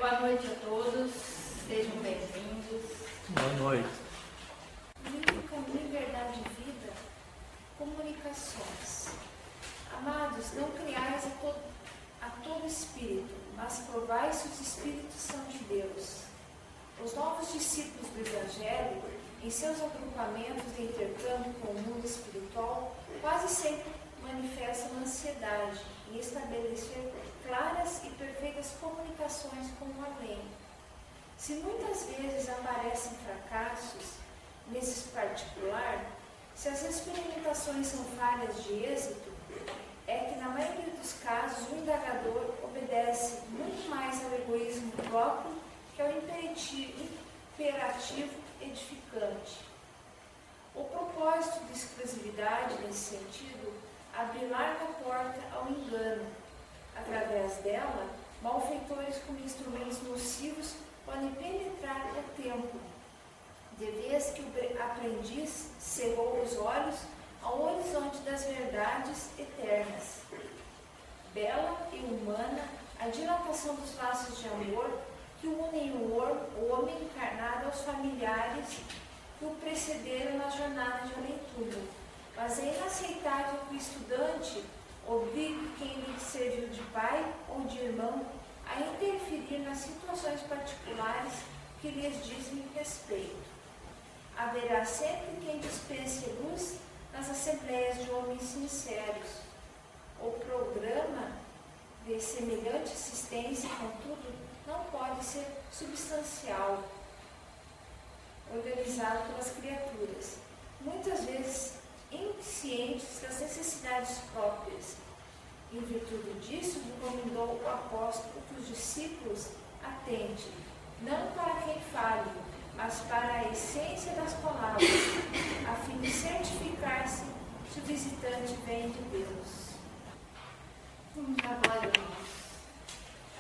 Boa noite a todos, sejam bem-vindos. Boa noite. Livro Caminho, Verdade e Vida, Comunicações. Amados, não criais a todo espírito, mas provai se os espíritos são de Deus. Os novos discípulos do Evangelho, em seus agrupamentos de intercâmbio com o mundo espiritual, quase sempre manifestam ansiedade em estabelecer claras e perfeitas comunicações com o além. Se muitas vezes aparecem fracassos nesses particular, se as experimentações são falhas de êxito, é que na maioria dos casos o indagador obedece muito mais ao egoísmo próprio que ao imperativo edificante. O propósito de exclusividade nesse sentido abre larga porta ao engano. Através dela, malfeitores com instrumentos nocivos podem penetrar o templo, de vez que o aprendiz cerrou os olhos ao horizonte das verdades eternas. Bela e humana, a dilatação dos laços de amor que unem o homem encarnado aos familiares que o precederam na jornada de leitura. Mas é inaceitável que o estudante obrigue quem lhe serviu de pai ou de irmão a interferir nas situações particulares que lhes dizem respeito. Haverá sempre quem dispense luz nas assembleias de homens sinceros. O programa de semelhante assistência, contudo, não pode ser substancial, organizado pelas criaturas, muitas vezes inconscientes das necessidades próprias. Em virtude disso, recomendou o apóstolo que os discípulos atentem, não para quem fale, mas para a essência das palavras, a fim de certificar-se se o visitante vem de Deus. Vamos agora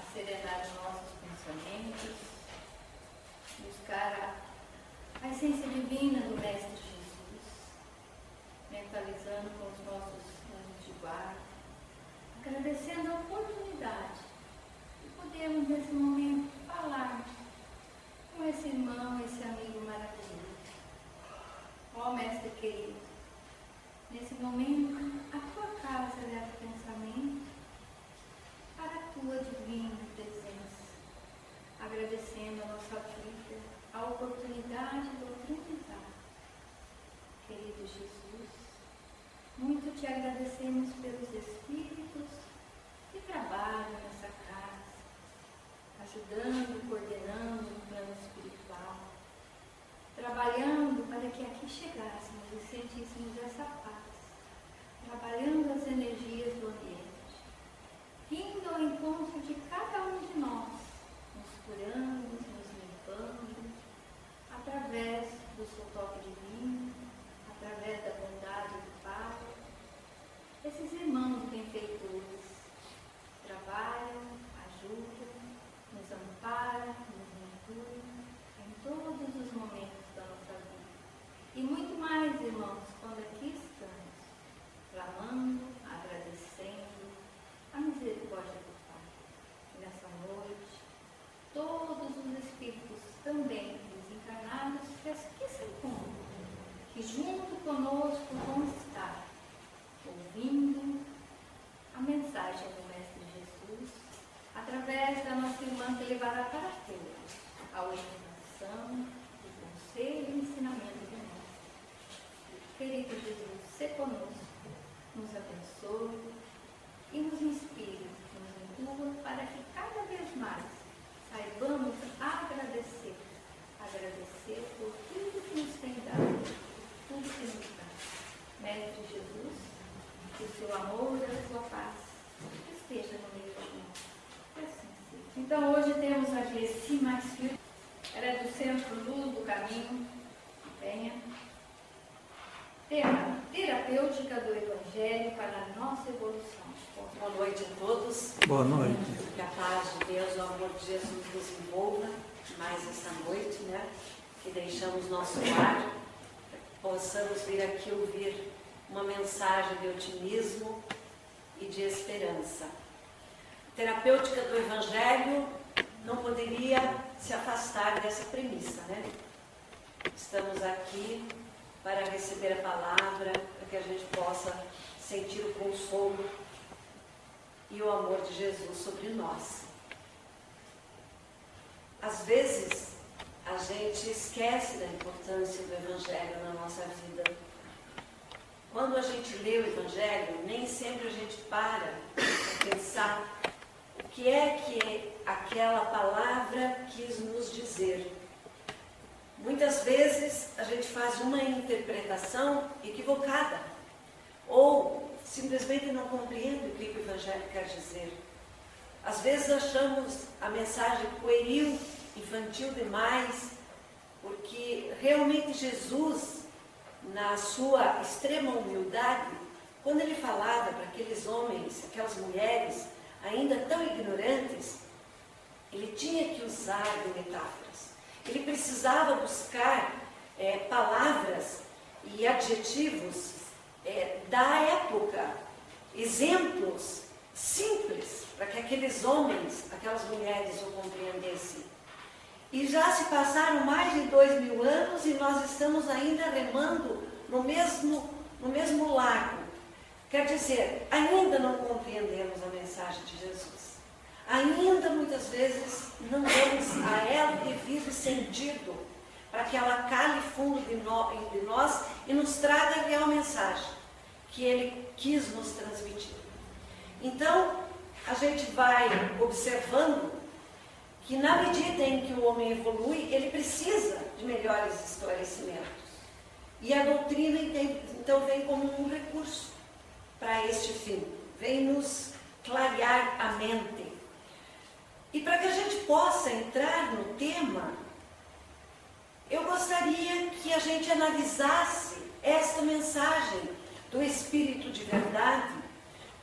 a serenar os nossos pensamentos, buscar a essência divina do Mestre Jesus, mentalizando com os nossos anjos de guarda, agradecendo a oportunidade de podermos nesse momento falar com esse irmão, esse amigo maravilhoso. Ó Mestre querido, nesse momento a tua casa leva pensamento para a tua divina presença, agradecendo a nossa vida, a oportunidade do aprendizado. Querido Jesus, muito te agradecemos pelos espíritos que trabalham nessa casa, ajudando, coordenando o plano espiritual, trabalhando para que aqui chegássemos e sentíssemos essa paz, trabalhando as energias do ambiente, vindo ao encontro de cada um de nós, nos curando, nos limpando, através do seu toque divino, através da bondade do Pai. Esses irmãos benfeitores trabalham, ajudam, nos amparam, nos incluem em todos os momentos da nossa vida. E muito mais, irmãos, quando aqui estamos, clamando, agradecendo a misericórdia do Pai. E nessa noite, todos os espíritos também desencarnados que aqui se encontram, que junto conosco vão estar ouvindo a mensagem do Mestre Jesus, através da nossa irmã que levará para todos a orientação, o conselho e o ensinamento do Mestre. Querido Jesus, se conosco, nos abençoe e nos inspire, nos intua para que cada vez mais saibamos agradecer por tudo que nos tem dado, por tudo que nos dá. Mestre Jesus, que o seu amor e a sua paz esteja no meio de nós. Assim seja. Então hoje temos a Gessi mais firme, ela é do Centro Luz do Caminho, venha. Tema: terapêutica do Evangelho para a nossa evolução. Boa noite a todos. Boa noite. Que a paz de Deus, o amor de Jesus nos envolva mais essa noite, né? Que deixamos nosso lar, possamos vir aqui ouvir uma mensagem de otimismo e de esperança. Terapêutica do Evangelho não poderia dar essa premissa, né? Estamos aqui para receber a palavra, para que a gente possa sentir o consolo e o amor de Jesus sobre nós. Às vezes, a gente esquece da importância do Evangelho na nossa vida. Quando a gente lê o Evangelho, nem sempre a gente para pensar o que é que aquela palavra quis nos dizer. Muitas vezes a gente faz uma interpretação equivocada ou simplesmente não compreende o que o Evangelho quer dizer. Às vezes achamos a mensagem pueril, infantil demais, porque realmente Jesus, na sua extrema humildade, quando ele falava para aqueles homens, aquelas mulheres, ainda tão ignorantes, ele tinha que usar de metáforas. Ele precisava buscar palavras e adjetivos da época, exemplos simples, para que aqueles homens, aquelas mulheres o compreendessem. E já se passaram mais de 2000 anos e nós estamos ainda remando no mesmo lago. Quer dizer, ainda não compreendemos a mensagem de Jesus. Ainda muitas vezes não damos a ela o devido sentido para que ela cale fundo de nós e nos traga a real mensagem que ele quis nos transmitir. Então, a gente vai observando que na medida em que o homem evolui, ele precisa de melhores esclarecimentos. E a doutrina, então, vem como um recurso para este fim. Vem nos clarear a mente. E para que a gente possa entrar no tema, eu gostaria que a gente analisasse esta mensagem do Espírito de Verdade,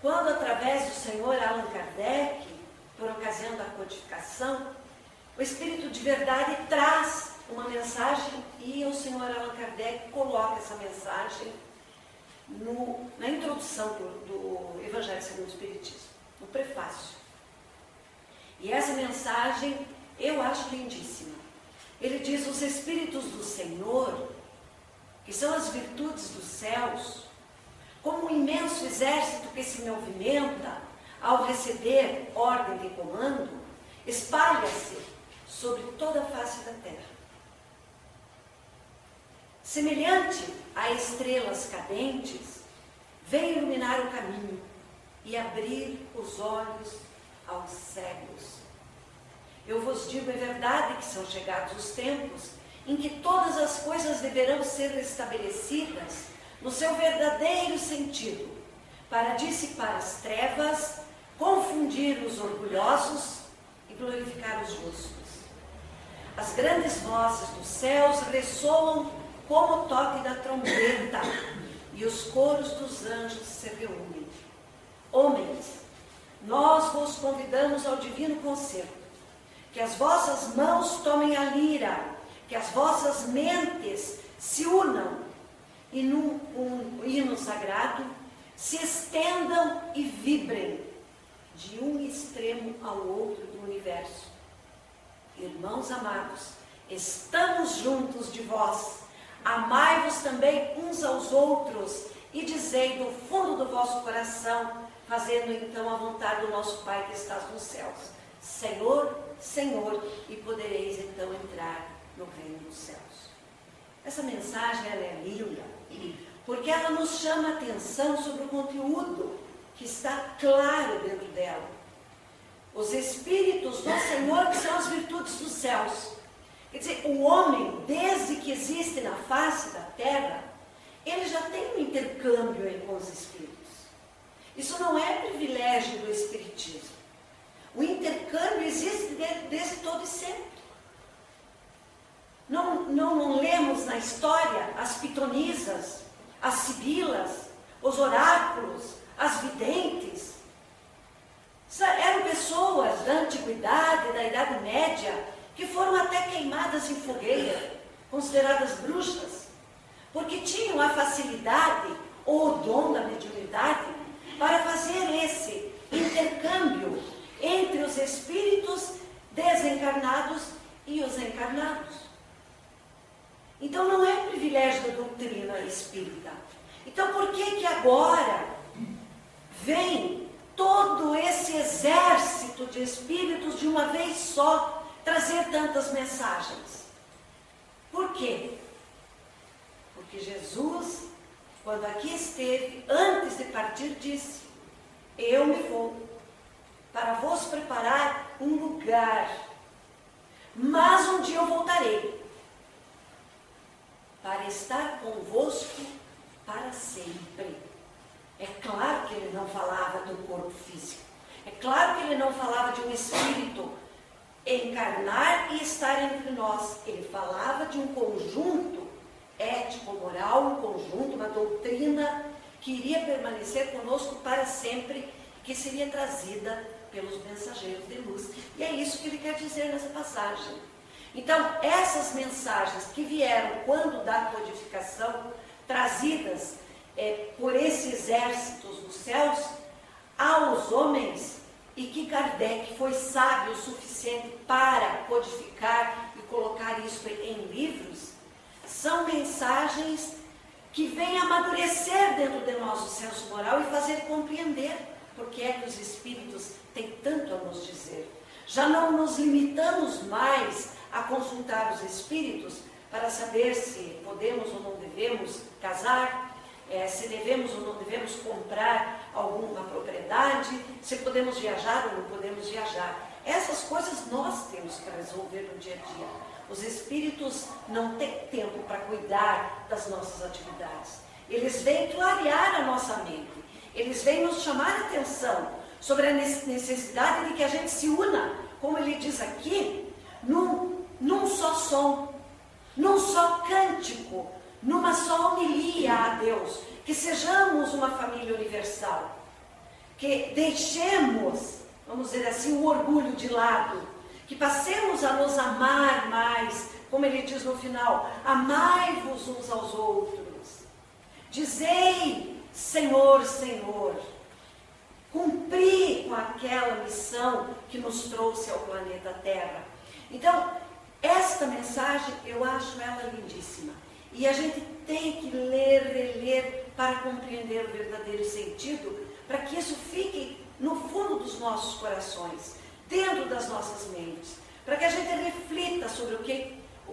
quando através do Senhor Allan Kardec, por ocasião da codificação, o Espírito de Verdade traz uma mensagem e o Senhor Allan Kardec coloca essa mensagem na introdução do Evangelho segundo o Espiritismo, no prefácio. E essa mensagem eu acho lindíssima. Ele diz: os Espíritos do Senhor, que são as virtudes dos céus, como um imenso exército que se movimenta ao receber ordem de comando, espalha-se sobre toda a face da terra. Semelhante a estrelas cadentes, vem iluminar o caminho e abrir os olhos aos cegos. Eu vos digo, é verdade, que são chegados os tempos em que todas as coisas deverão ser restabelecidas no seu verdadeiro sentido, para dissipar as trevas, confundir os orgulhosos e glorificar os justos. As grandes vozes dos céus ressoam como o toque da trombeta, e os coros dos anjos se reúnem. Homens, nós vos convidamos ao divino concerto, que as vossas mãos tomem a lira, que as vossas mentes se unam e num hino sagrado se estendam e vibrem de um extremo ao outro do universo. Irmãos amados, estamos juntos de vós, amai-vos também uns aos outros e dizei do fundo do vosso coração, fazendo então a vontade do nosso Pai que estás nos céus: Senhor, Senhor, e podereis então entrar no reino dos céus. Essa mensagem, ela é linda, porque ela nos chama a atenção sobre o conteúdo que está claro dentro dela. Os Espíritos do Senhor, que são as virtudes dos céus. Quer dizer, o homem, desde que existe na face da terra, ele já tem um intercâmbio aí com os Espíritos. Isso não é privilégio do Espiritismo. O intercâmbio existe desde todo e sempre. Não lemos na história as pitonisas, as sibilas, os oráculos, as videntes. Eram pessoas da antiguidade, da Idade Média, que foram até queimadas em fogueira, consideradas bruxas, porque tinham a facilidade ou o dom da mediunidade para fazer esse intercâmbio entre os espíritos desencarnados e os encarnados. Então não é privilégio da doutrina espírita. Então por que agora vem todo esse exército de espíritos de uma vez só trazer tantas mensagens? Por quê? Porque Jesus, quando aqui esteve, antes de partir, disse: eu me vou para vos preparar um lugar, mas um dia eu voltarei para estar convosco para sempre. É claro que ele não falava do corpo físico. É claro que ele não falava de um espírito encarnar e estar entre nós. Ele falava de um conjunto ético-moral, um conjunto, uma doutrina que iria permanecer conosco para sempre, que seria trazida pelos mensageiros de luz. E é isso que ele quer dizer nessa passagem. Então, essas mensagens que vieram quando da codificação, trazidas por esses exércitos dos céus aos homens, e que Kardec foi sábio o suficiente para codificar e colocar isso em livros, são mensagens que vêm amadurecer dentro de nós o senso moral e fazer compreender porque é que os espíritos têm tanto a nos dizer. Já não nos limitamos mais a consultar os espíritos para saber se podemos ou não devemos casar, se devemos ou não devemos comprar alguma propriedade, se podemos viajar ou não podemos viajar. Essas coisas nós temos que resolver no dia a dia. Os espíritos não têm tempo para cuidar das nossas atividades. Eles vêm clarear a nossa mente. Eles vêm nos chamar a atenção sobre a necessidade de que a gente se una, como ele diz aqui, num só som, num só cântico, numa só homilia a Deus, que sejamos uma família universal, que deixemos, vamos dizer assim, o orgulho de lado, que passemos a nos amar mais, como ele diz no final: amai-vos uns aos outros, dizei Senhor, Senhor, cumprir com aquela missão que nos trouxe ao planeta Terra. Então, esta mensagem, eu acho ela lindíssima. E a gente tem que ler, reler, para compreender o verdadeiro sentido, para que isso fique no fundo dos nossos corações, dentro das nossas mentes, para que a gente reflita sobre o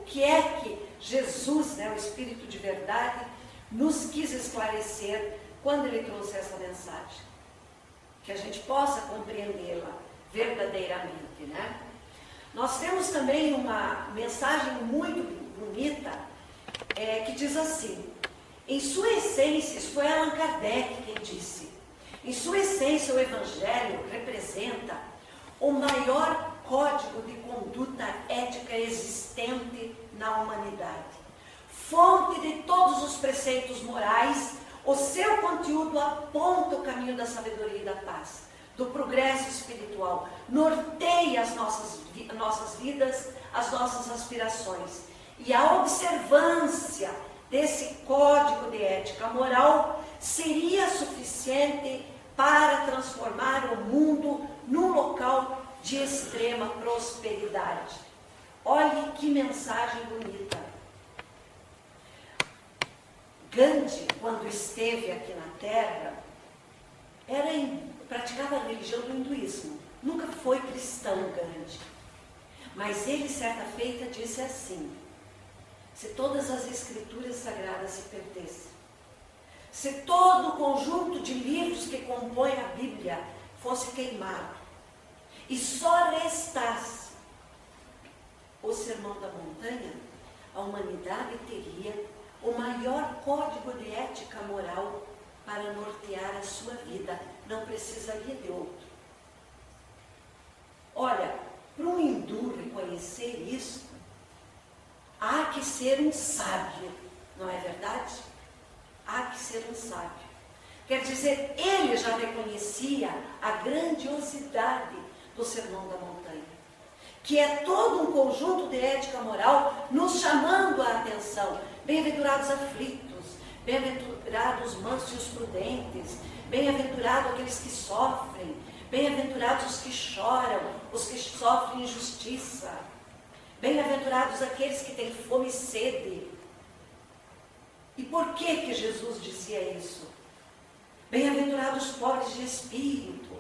que é que Jesus, o Espírito de verdade, nos quis esclarecer quando ele trouxe essa mensagem. Que a gente possa compreendê-la verdadeiramente, Nós temos também uma mensagem muito bonita, que diz assim: em sua essência, isso foi Allan Kardec quem disse, em sua essência o Evangelho representa o maior código de conduta ética existente na humanidade. Fonte de todos os preceitos morais, o seu conteúdo aponta o caminho da sabedoria e da paz, do progresso espiritual, norteia as nossas vidas, as nossas aspirações. E a observância desse código de ética moral seria suficiente para transformar o mundo num local de extrema prosperidade. Olhe que mensagem bonita. Gandhi, quando esteve aqui na Terra, praticava a religião do hinduísmo. Nunca foi cristão, Gandhi. Mas ele, certa feita, disse assim: se todas as escrituras sagradas se perdessem, se todo o conjunto de livros que compõem a Bíblia fosse queimado, e só restasse o Sermão da Montanha, a humanidade teria o maior código de ética moral para nortear a sua vida. Não precisaria de outro. Olha, para um hindu reconhecer isso, há que ser um sábio, não é verdade? Há que ser um sábio. Quer dizer, ele já reconhecia a grandiosidade do Sermão da Montanha, que é todo um conjunto de ética moral nos chamando a atenção. Bem-aventurados aflitos, bem-aventurados mansos e os prudentes, bem-aventurados aqueles que sofrem, bem-aventurados os que choram, os que sofrem injustiça, Bem-aventurados aqueles que têm fome e sede. E por que Jesus dizia isso? Bem-aventurados os pobres de espírito.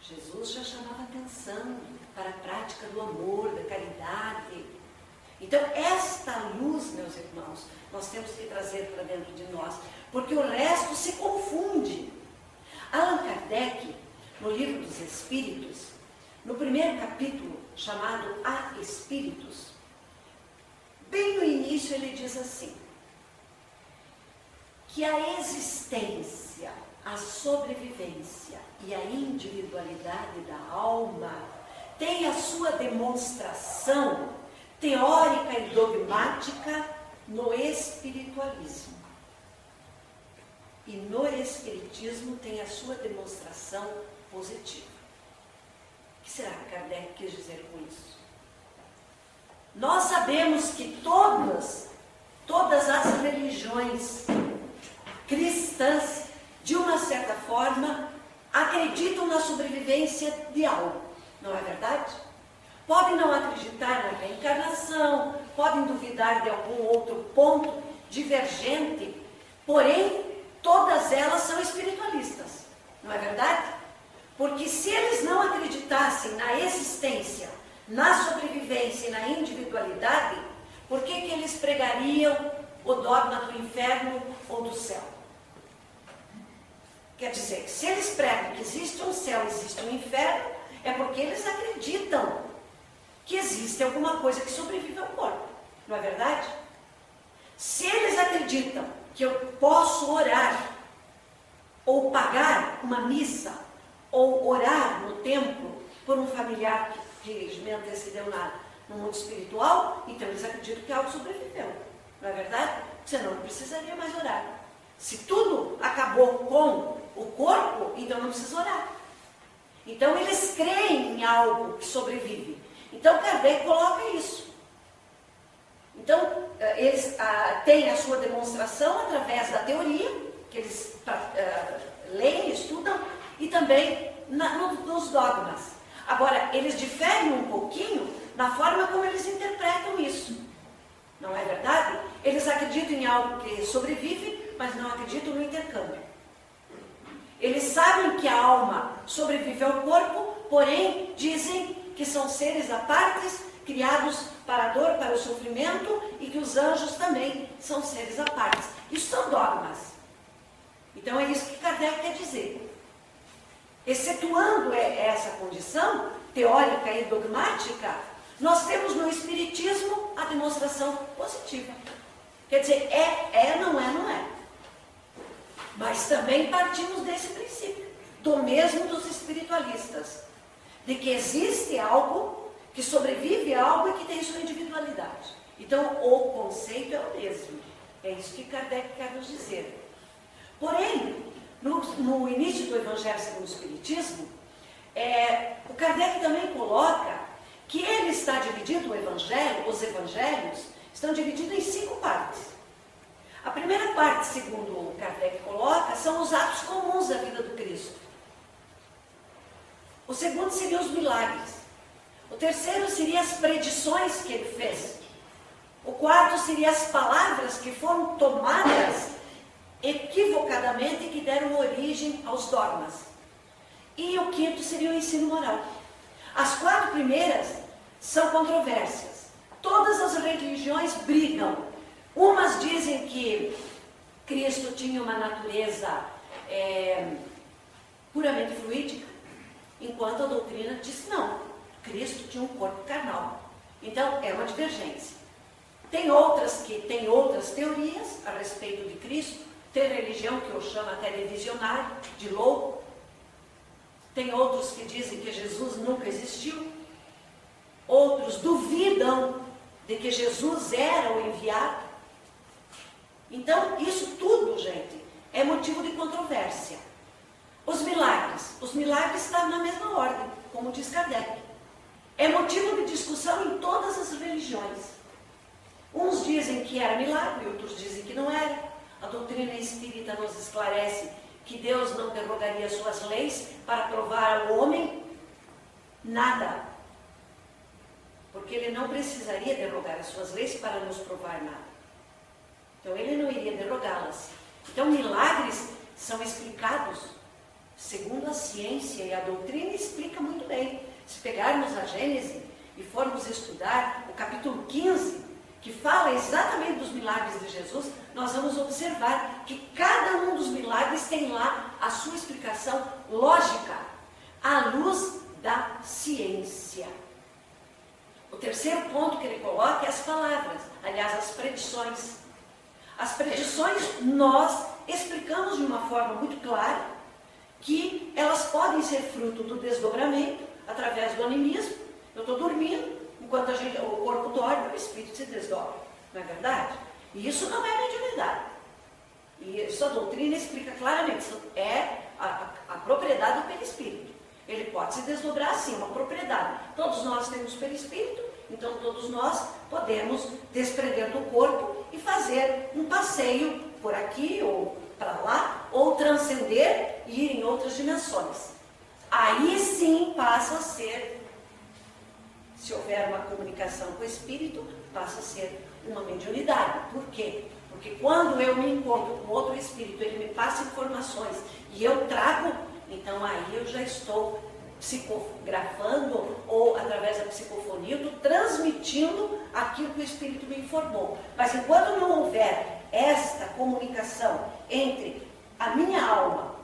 Jesus já chamava atenção para a prática do amor, da caridade. Então, esta luz, meus irmãos, nós temos que trazer para dentro de nós, porque o resto se confunde. Allan Kardec, no Livro dos Espíritos, no primeiro capítulo, chamado A Espíritos, bem no início ele diz assim, que a existência, a sobrevivência e a individualidade da alma tem a sua demonstração teórica e dogmática no espiritualismo. E no espiritismo tem a sua demonstração positiva. O que será que Kardec quis dizer com isso? Nós sabemos que todas as religiões cristãs, de uma certa forma, acreditam na sobrevivência de algo, não é verdade? Podem não acreditar na reencarnação, podem duvidar de algum outro ponto divergente, porém, todas elas são espiritualistas, não é verdade? Porque se eles não acreditassem na existência, na sobrevivência e na individualidade, por que eles pregariam o dogma do inferno ou do céu? Quer dizer, se eles pregam que existe um céu, existe um inferno, é porque eles acreditam que existe alguma coisa que sobrevive ao corpo, não é verdade? Se eles acreditam que eu posso orar, ou pagar uma missa, ou orar no templo por um familiar que me antecedeu no mundo espiritual, então eles acreditam que algo sobreviveu, não é verdade? Senão não precisaria mais orar. Se tudo acabou com o corpo, então não precisa orar. Então eles creem em algo que sobrevive. Então Kardec coloca isso. Então eles têm a sua demonstração através da teoria, que eles leem, estudam, e também nos dogmas. Agora, eles diferem um pouquinho na forma como eles interpretam isso. Não é verdade? Eles acreditam em algo que sobrevive, mas não acreditam no intercâmbio. Eles sabem que a alma sobrevive ao corpo, porém dizem que são seres à parte, criados para a dor, para o sofrimento, e que os anjos também são seres à parte. Isso são dogmas. Então é isso que Kardec quer dizer. Excetuando essa condição teórica e dogmática, nós temos no Espiritismo a demonstração positiva. Quer dizer, não é. Mas também partimos desse princípio, do mesmo dos espiritualistas, de que existe algo que sobrevive a algo e que tem sua individualidade. Então, o conceito é o mesmo. É isso que Kardec quer nos dizer. Porém, no início do Evangelho segundo o Espiritismo, o Kardec também coloca que ele está dividido, os evangelhos estão divididos em 5 partes. A primeira parte, segundo o Kardec coloca, são os atos comuns da vida do Cristo. O segundo seriam os milagres. O terceiro seria as predições que ele fez. O quarto seria as palavras que foram tomadas equivocadamente e que deram origem aos dogmas. E o quinto seria o ensino moral. As 4 primeiras são controvérsias. Todas as religiões brigam. Umas dizem que Cristo tinha uma natureza puramente fluídica, enquanto a doutrina diz não, Cristo tinha um corpo carnal. Então é uma divergência. Tem outras que têm outras teorias a respeito de Cristo. Tem religião que eu chamo até de visionário, de louco. Tem outros que dizem que Jesus nunca existiu. Outros duvidam de que Jesus era o enviado. Então, isso tudo, gente, é motivo de controvérsia. Os milagres estão na mesma ordem, como diz Kardec. É motivo de discussão em todas as religiões. Uns dizem que era milagre, outros dizem que não era. A doutrina espírita nos esclarece que Deus não derrogaria suas leis para provar ao homem nada. porque ele não precisaria derrogar as suas leis para nos provar nada. Então ele não iria derrogá-las. Então milagres são explicados segundo a ciência, e a doutrina explica muito bem. Se pegarmos a Gênesis e formos estudar o capítulo 15, que fala exatamente dos milagres de Jesus, nós vamos observar que cada um dos milagres tem lá a sua explicação lógica, à luz da ciência. O terceiro ponto que ele coloca é as palavras, aliás, as predições. As predições nós explicamos de uma forma muito clara que elas podem ser fruto do desdobramento, através do animismo. Eu estou dormindo, enquanto o corpo dorme, o espírito se desdobra. Não é verdade? E isso não é mediunidade. E isso a doutrina explica claramente. Isso é a propriedade do perispírito. Ele pode se desdobrar sim, uma propriedade. Todos nós temos perispírito, então todos nós podemos desprender do corpo e fazer um passeio por aqui ou para lá, ou transcender e ir em outras dimensões. Aí sim passa a ser, se houver uma comunicação com o espírito, passa a ser uma mediunidade. Por quê? Porque quando eu me encontro com outro espírito, ele me passa informações e eu trago, então aí eu já estou psicografando ou através da psicofonia, eu estou transmitindo aquilo que o espírito me informou. Mas enquanto não houver esta comunicação entre a minha alma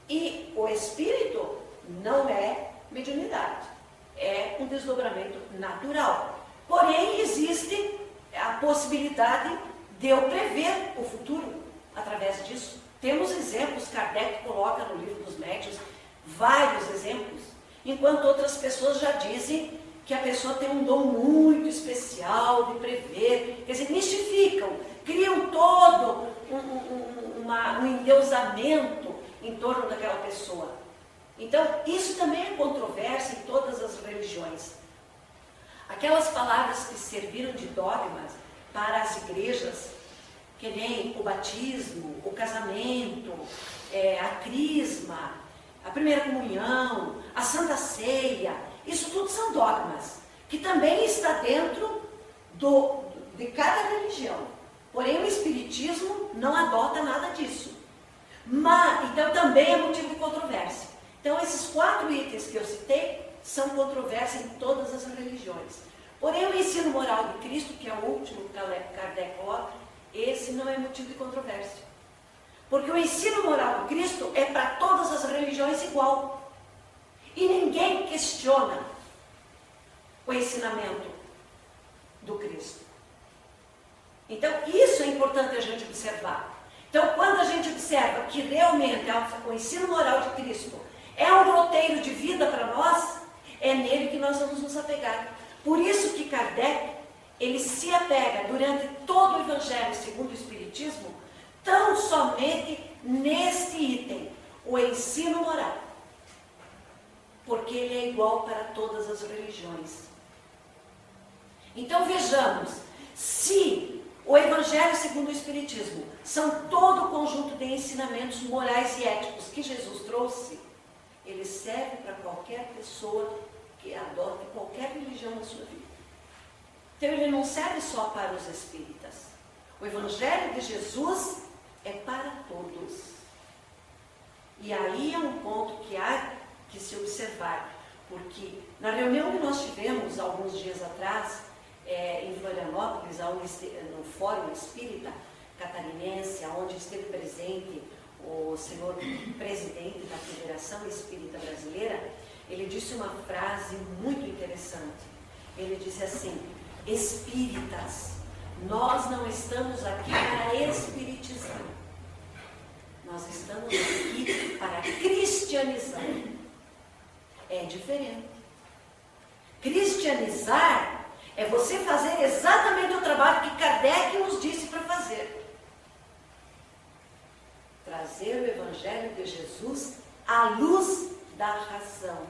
e o espírito, não é mediunidade, é um desdobramento natural. Porém, existe a possibilidade de eu prever o futuro através disso. Temos exemplos, Kardec coloca no livro dos médiuns vários exemplos, enquanto outras pessoas já dizem que a pessoa tem um dom muito especial de prever, quer dizer, mistificam, criam todo um endeusamento em torno daquela pessoa. Então, isso também é controvérsia em todas as religiões. Aquelas palavras que serviram de dogmas para as igrejas, que nem o batismo, o casamento, a crisma, a primeira comunhão, a santa ceia, isso tudo são dogmas, que também está dentro de cada religião. Porém, o espiritismo não adota nada disso. Mas, então, também é motivo de controvérsia. Então, esses 4 itens que eu citei são controvérsia em todas as religiões. Porém, o ensino moral de Cristo, que é o último que Kardec coloca, esse não é motivo de controvérsia. Porque o ensino moral de Cristo é para todas as religiões igual. E ninguém questiona o ensinamento do Cristo. Então, isso é importante a gente observar. Então, quando a gente observa que realmente o ensino moral de Cristo é um roteiro de vida para nós, é nele que nós vamos nos apegar. Por isso que Kardec, ele se apega durante todo o Evangelho segundo o Espiritismo, tão somente neste item, o ensino moral. Porque ele é igual para todas as religiões. Então vejamos, se o Evangelho segundo o Espiritismo são todo o conjunto de ensinamentos morais e éticos que Jesus trouxe, ele serve para qualquer pessoa que adote qualquer religião na sua vida. Então ele não serve só para os espíritas. O Evangelho de Jesus é para todos. E aí é um ponto que há que se observar, porque na reunião que nós tivemos alguns dias atrás, em Florianópolis, no Fórum Espírita Catarinense, onde esteve presente o senhor presidente da Federação Espírita Brasileira, ele disse uma frase muito interessante. Ele disse assim: espíritas, nós não estamos aqui para espiritizar, nós estamos aqui para cristianizar. É diferente. Cristianizar é você fazer exatamente o trabalho que Kardec nos disse para fazer. Trazer o Evangelho de Jesus à luz da razão.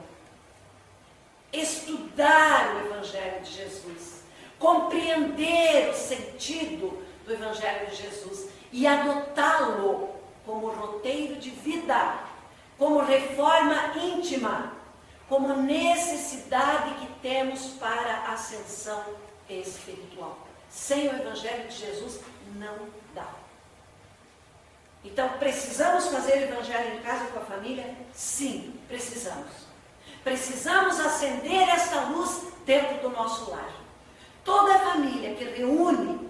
Estudar o Evangelho de Jesus. Compreender o sentido do Evangelho de Jesus e adotá-lo como roteiro de vida, como reforma íntima, como a necessidade que temos para a ascensão espiritual. Sem o Evangelho de Jesus, não dá. Então, precisamos fazer o Evangelho em casa com a família? Sim, precisamos. Precisamos acender esta luz dentro do nosso lar. Toda família que reúne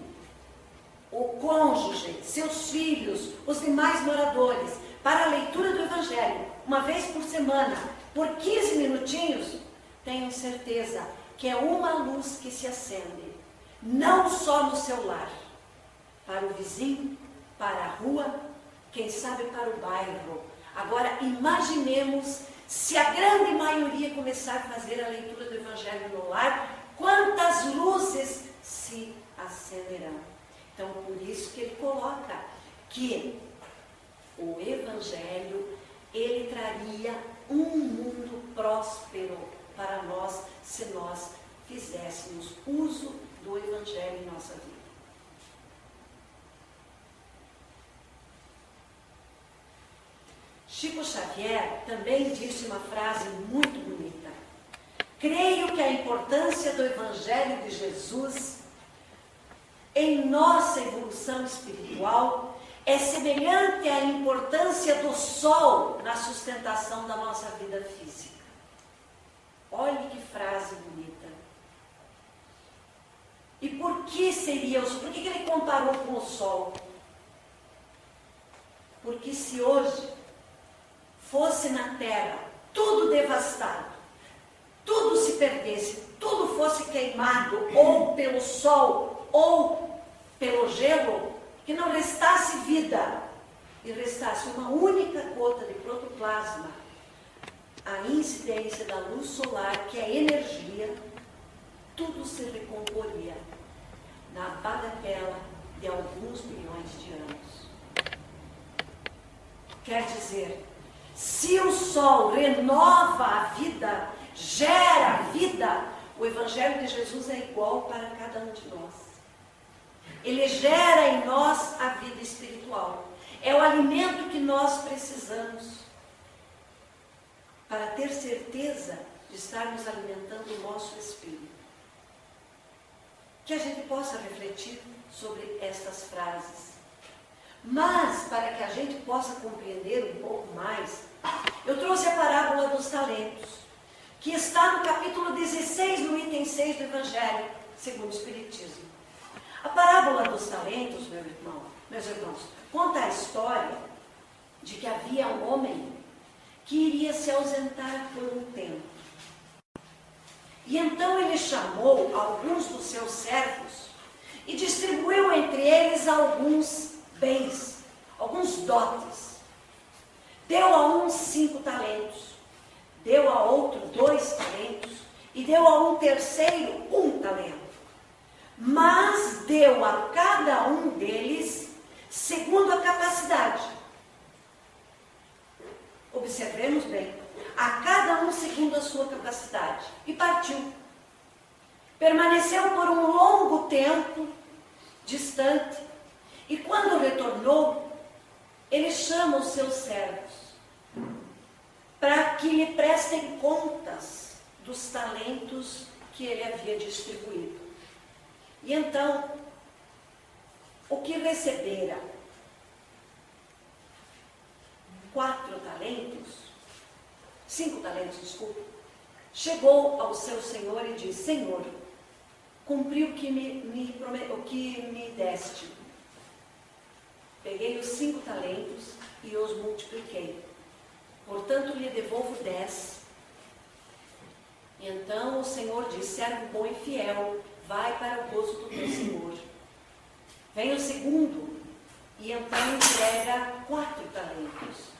o cônjuge, seus filhos, os demais moradores, para a leitura do Evangelho, uma vez por semana, por 15 minutinhos, tenham certeza que é uma luz que se acende, não só no seu lar, para o vizinho, para a rua, quem sabe para o bairro. Agora, imaginemos se a grande maioria começar a fazer a leitura do Evangelho no lar, quantas luzes se acenderão. Então, por isso que ele coloca que o Evangelho, ele traria um mundo próspero para nós, se nós fizéssemos uso do Evangelho em nossa vida. Chico Xavier também disse uma frase muito bonita. Creio que a importância do Evangelho de Jesus em nossa evolução espiritual é semelhante à importância do sol na sustentação da nossa vida física. Olhe que frase bonita. E por que seria isso? Por que ele comparou com o sol? Porque se hoje fosse na terra tudo devastado, tudo se perdesse, tudo fosse queimado, ou pelo sol, ou pelo gelo, que não restasse vida, e restasse uma única gota de protoplasma, a incidência da luz solar, que é energia, tudo se recomporia na bagatela de alguns bilhões de anos. Quer dizer, se o sol renova a vida, gera vida, o Evangelho de Jesus é igual para cada um de nós. Ele gera em nós a vida espiritual. É o alimento que nós precisamos para ter certeza de estarmos alimentando o nosso espírito. Que a gente possa refletir sobre estas frases. Mas, para que a gente possa compreender um pouco mais, eu trouxe a parábola dos talentos, que está no capítulo 16, no item 6 do Evangelho, segundo o Espiritismo. A parábola dos talentos, meus irmãos, conta a história de que havia um homem que iria se ausentar por um tempo. E então ele chamou alguns dos seus servos e distribuiu entre eles alguns bens, alguns dotes. Deu a um 5 talentos, deu a outro 2 talentos e deu a um terceiro 1 talento. Mas deu a cada um deles segundo a capacidade. Observemos bem, a cada um segundo a sua capacidade, e partiu. Permaneceu por um longo tempo distante, e quando retornou, ele chama os seus servos para que lhe prestem contas dos talentos que ele havia distribuído. E então, o que recebera 5 talentos, desculpa, chegou ao seu senhor e disse: Senhor, cumpri o que me deste. Peguei os 5 talentos e os multipliquei. Portanto, lhe devolvo 10. Então o Senhor disse: servo bom e fiel, vai para o gozo do teu Senhor. Vem o segundo, e então entrega 4 talentos.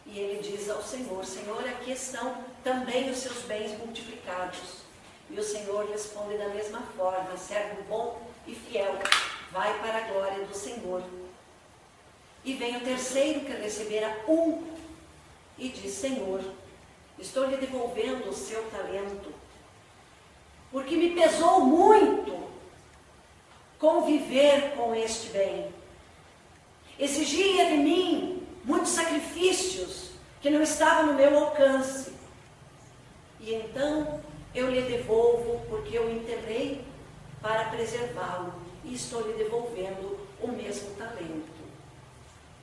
E ele diz ao Senhor: Senhor, aqui estão também os seus bens multiplicados. E o Senhor responde da mesma forma: servo bom e fiel, vai para a glória do Senhor. E vem o terceiro, que recebera 1, e diz: Senhor, estou lhe devolvendo o seu talento, porque me pesou muito conviver com este bem. Exigia de mim muitos sacrifícios que não estavam no meu alcance. e então eu lhe devolvo, porque eu enterrei para preservá-lo, e estou lhe devolvendo o mesmo talento.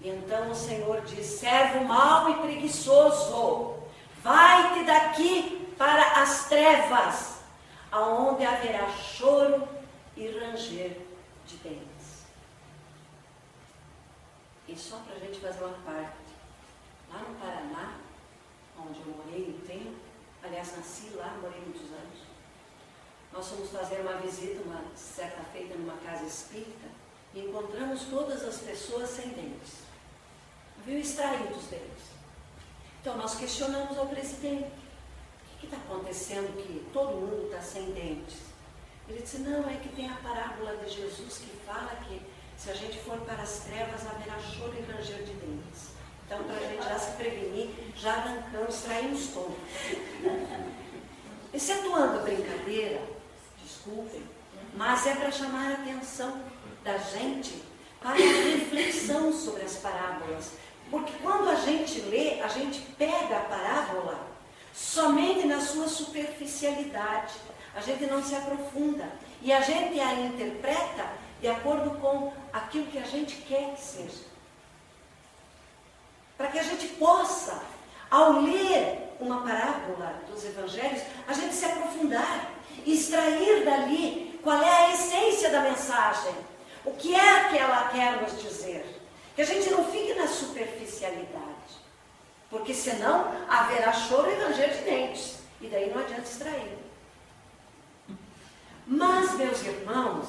E então o Senhor diz: servo mau e preguiçoso, vai-te daqui para as trevas, aonde haverá choro e ranger de dentes. E só para a gente fazer uma parte, lá no Paraná, onde eu morei um tempo, aliás, nasci lá, morei muitos anos, nós fomos fazer uma visita, uma certa feita, numa casa espírita, e encontramos todas as pessoas sem dentes. Viu, extraídos deles. Então nós questionamos ao presidente: o que está acontecendo que todo mundo está sem dentes? Ele disse: não, é que tem a parábola de Jesus que fala que se a gente for para as trevas haverá choro e ranger de dentes. Então, para a gente já se prevenir, já arrancamos, traímos todos. Excetuando a brincadeira, desculpem, mas é para chamar a atenção da gente para a reflexão sobre as parábolas. Porque quando a gente lê, a gente pega a parábola somente na sua superficialidade. A gente não se aprofunda. E a gente a interpreta de acordo com aquilo que a gente quer que seja. Para que a gente possa, ao ler uma parábola dos evangelhos, a gente se aprofundar e extrair dali qual é a essência da mensagem. O que é que ela quer nos dizer? Que a gente não fique na superficialidade. Porque senão haverá choro e ranger de dentes. E daí não adianta extrair. Mas, meus irmãos,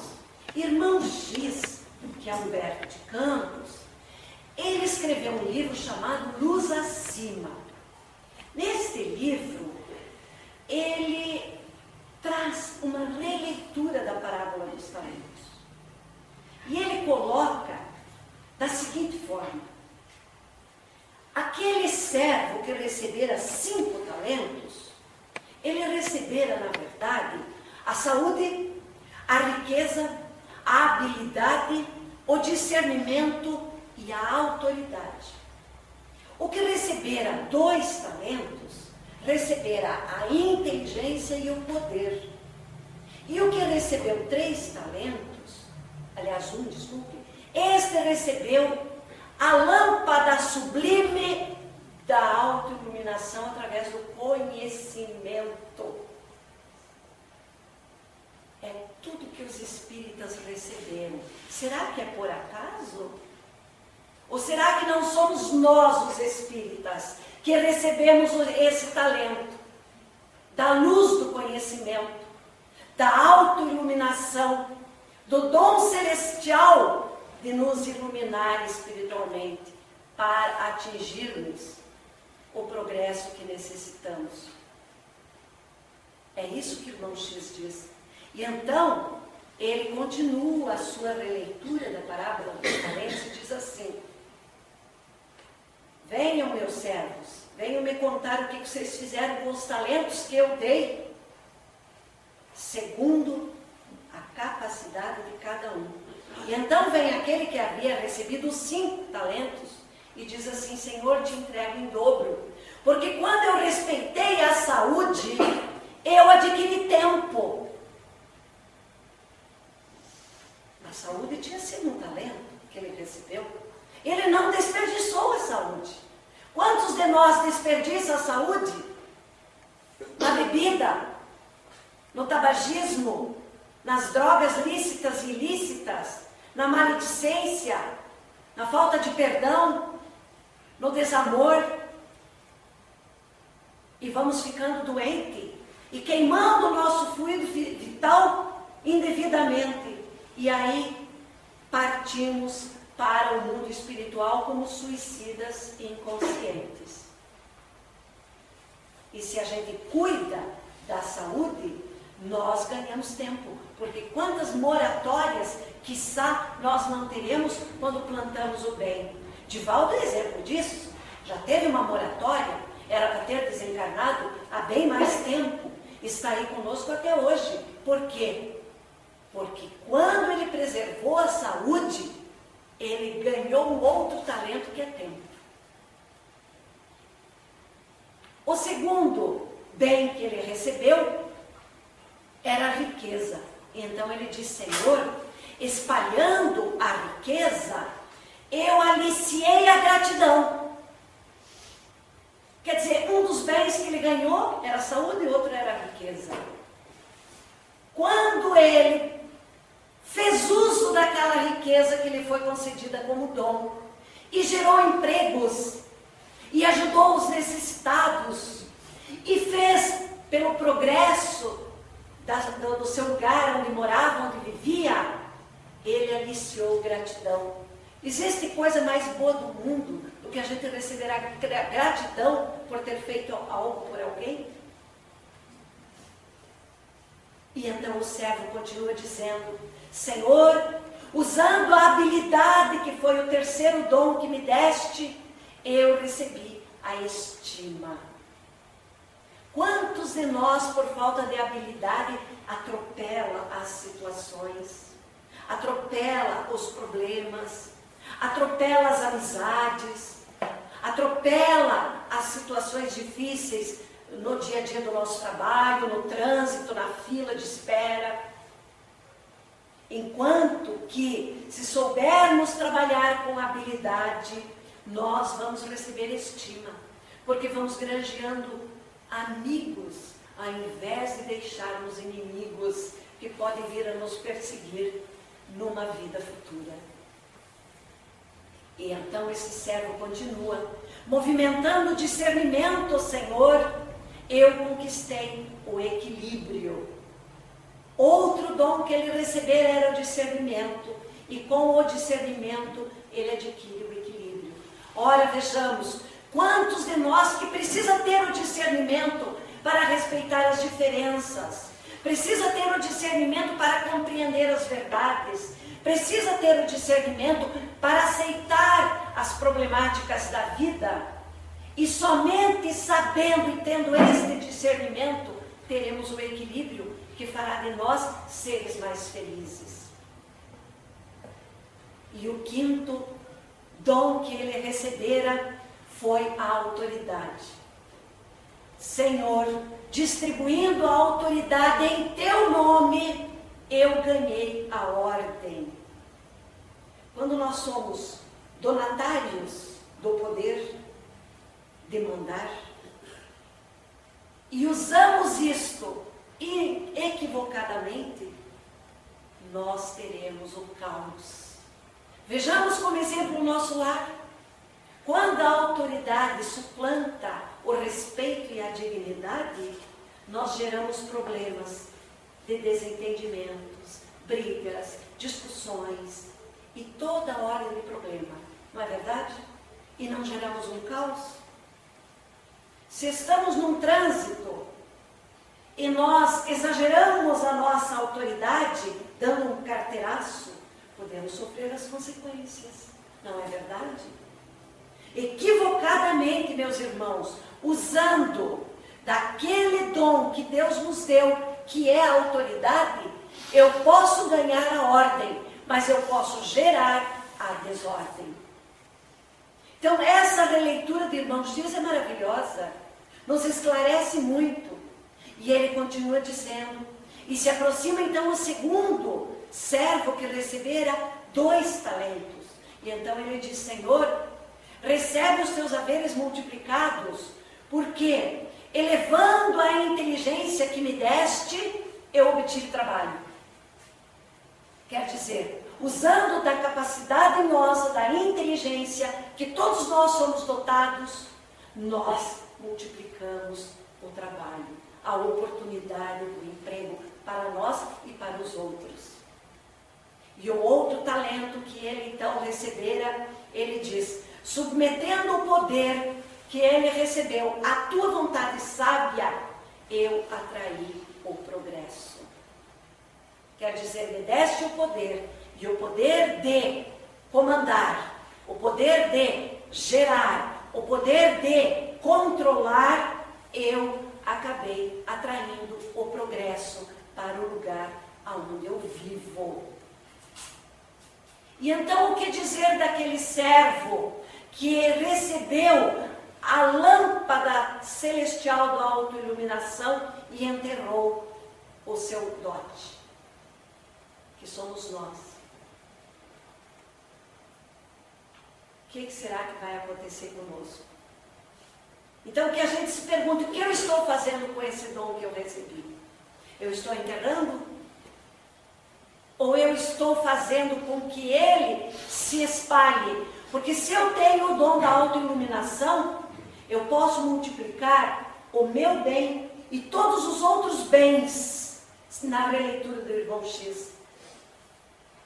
irmão Giz, que é Humberto de Campos, ele escreveu um livro chamado Luz Acima. Neste livro, ele traz uma releitura da parábola dos talentos. E ele coloca da seguinte forma: aquele servo que recebera 5 talentos, ele recebera, na verdade, a saúde, a riqueza, a habilidade, o discernimento e a autoridade. O que recebera 2 talentos, recebera a inteligência e o poder. E o que recebeu 3 talentos, aliás, 1, desculpe, este recebeu a lâmpada sublime da autoiluminação através do conhecimento. É tudo que os espíritas receberam. Será que é por acaso? Ou será que não somos nós, os espíritas, que recebemos esse talento da luz do conhecimento, da autoiluminação, do dom celestial de nos iluminar espiritualmente para atingirmos o progresso que necessitamos? É isso que o irmão X diz. E então, ele continua a sua releitura da parábola dos talentos e diz assim: venham, meus servos, venham me contar o que vocês fizeram com os talentos que eu dei, segundo a capacidade de cada um. E então vem aquele que havia recebido os 5 talentos e diz assim: Senhor, te entrego em dobro, porque quando eu respeitei a saúde, eu adquiri tempo. A saúde tinha sido um talento que ele recebeu. Ele não desperdiçou a saúde. Quantos de nós desperdiçam a saúde? Na bebida, no tabagismo, nas drogas lícitas e ilícitas, na maledicência, na falta de perdão, no desamor. E vamos ficando doentes e queimando o nosso fluido vital indevidamente. E aí partimos para o mundo espiritual como suicidas inconscientes. E se a gente cuida da saúde, nós ganhamos tempo. Porque quantas moratórias, quiçá, nós não teremos quando plantamos o bem. Divaldo é exemplo disso. Já teve uma moratória, era para ter desencarnado há bem mais tempo. Está aí conosco até hoje. Por quê? Porque quando ele preservou a saúde, ele ganhou um outro talento que é tempo. O segundo bem que ele recebeu era a riqueza. Então ele diz: Senhor, espalhando a riqueza, eu aliciei a gratidão. Quer dizer, um dos bens que ele ganhou era a saúde e outro era a riqueza. Quando ele fez uso daquela riqueza que lhe foi concedida como dom, e gerou empregos, e ajudou os necessitados, e fez pelo progresso do seu lugar onde morava, onde vivia, ele aliciou gratidão. Existe coisa mais boa do mundo do que a gente receber a gratidão por ter feito algo por alguém? E então o servo continua dizendo: Senhor, usando a habilidade que foi o terceiro dom que me deste, eu recebi a estima. Quantos de nós, por falta de habilidade, atropela as situações, atropela os problemas, atropela as amizades, atropela as situações difíceis no dia a dia do nosso trabalho, no trânsito, na fila de espera. Enquanto que, se soubermos trabalhar com habilidade, nós vamos receber estima, porque vamos granjeando amigos, ao invés de deixarmos inimigos que podem vir a nos perseguir numa vida futura. E então esse servo continua: movimentando o discernimento, Senhor, eu conquistei o equilíbrio. Outro dom que ele receber era o discernimento, e com o discernimento ele adquire o equilíbrio. Ora, vejamos, quantos de nós que precisa ter o discernimento para respeitar as diferenças, precisa ter o discernimento para compreender as verdades, precisa ter o discernimento para aceitar as problemáticas da vida, e somente sabendo e tendo este discernimento, teremos o equilíbrio que fará de nós seres mais felizes. E o quinto dom que ele recebera foi a autoridade. Senhor, distribuindo a autoridade em teu nome, eu ganhei a ordem. Quando nós somos donatários do poder de mandar, e usamos isto equivocadamente, nós teremos o caos. Vejamos como exemplo o nosso lar. Quando a autoridade suplanta o respeito e a dignidade, nós geramos problemas de desentendimentos, brigas, discussões e toda ordem de problema. Não é verdade? E não geramos um caos? Se estamos num trânsito e nós exageramos a nossa autoridade, dando um carteiraço, podemos sofrer as consequências. Não é verdade? Equivocadamente, meus irmãos, usando daquele dom que Deus nos deu, que é a autoridade, eu posso ganhar a ordem, mas eu posso gerar a desordem. Então, essa releitura de Irmãos Dias é maravilhosa, nos esclarece muito. E ele continua dizendo, e se aproxima então o segundo servo que recebera 2 talentos. E então ele diz: Senhor, recebe os teus haveres multiplicados, porque elevando a inteligência que me deste, eu obtive trabalho. Quer dizer, usando da capacidade nossa, da inteligência, que todos nós somos dotados, nós multiplicamos o trabalho, a oportunidade do emprego para nós e para os outros. E o outro talento que ele então recebera, ele diz: submetendo o poder que ele recebeu à tua vontade sábia, eu atraí o progresso. Quer dizer, me deste o poder, e o poder de comandar, o poder de gerar, o poder de controlar, eu acabei atraindo o progresso para o lugar onde eu vivo. E então o que dizer daquele servo que recebeu a lâmpada celestial da autoiluminação e enterrou o seu dote, que somos nós. O que será que vai acontecer conosco? Então que a gente se pergunte, o que eu estou fazendo com esse dom que eu recebi? Eu estou enterrando? Ou eu estou fazendo com que ele se espalhe? Porque se eu tenho o dom da autoiluminação, eu posso multiplicar o meu bem e todos os outros bens na releitura do irmão X.